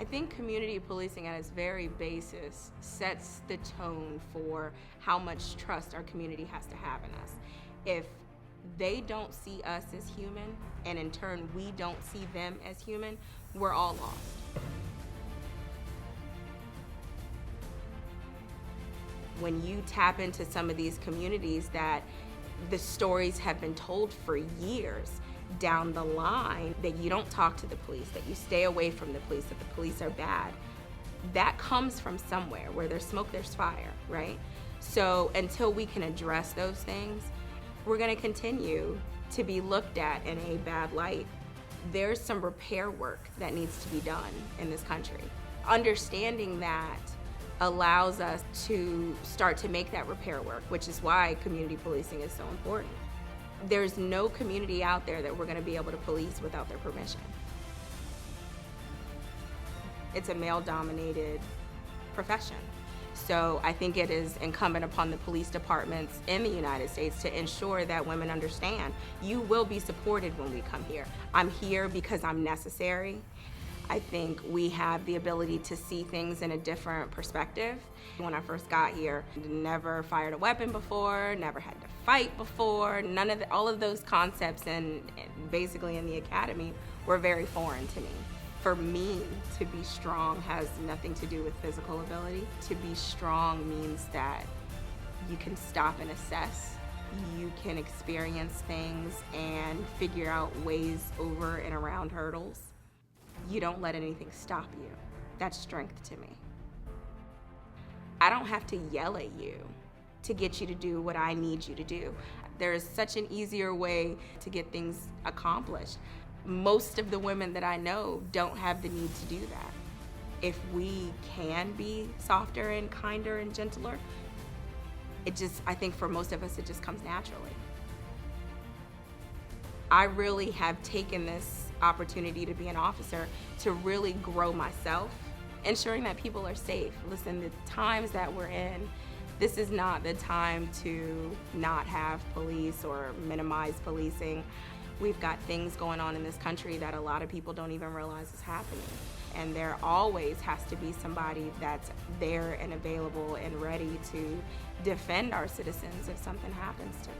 I think community policing at its very basis sets the tone for how much trust our community has to have in us. If they don't see us as human, and in turn we don't see them as human, we're all lost. When you tap into some of these communities that the stories have been told for years down the line, that you don't talk to the police, that you stay away from the police, that the police are bad, that comes from somewhere. Where there's smoke, there's fire, right? So until we can address those things, we're gonna continue to be looked at in a bad light. There's some repair work that needs to be done in this country. Understanding that allows us to start to make that repair work, which is why community policing is so important. There's no community out there that we're going to be able to police without their permission. It's a male-dominated profession. So I think it is incumbent upon the police departments in the United States to ensure that women understand you will be supported when we come here. I'm here because I'm necessary. I think we have the ability to see things in a different perspective. When I first got here, never fired a weapon before, never had to fight before. All of those concepts and basically in the academy were very foreign to me. For me, to be strong has nothing to do with physical ability. To be strong means that you can stop and assess. You can experience things and figure out ways over and around hurdles. You don't let anything stop you. That's strength to me. I don't have to yell at you to get you to do what I need you to do. There is such an easier way to get things accomplished. Most of the women that I know don't have the need to do that. If we can be softer and kinder and gentler, I think for most of us, it just comes naturally. I really have taken this opportunity to be an officer to really grow myself, ensuring that people are safe. Listen, the times that we're in, this is not the time to not have police or minimize policing. We've got things going on in this country that a lot of people don't even realize is happening. And there always has to be somebody that's there and available and ready to defend our citizens if something happens to them.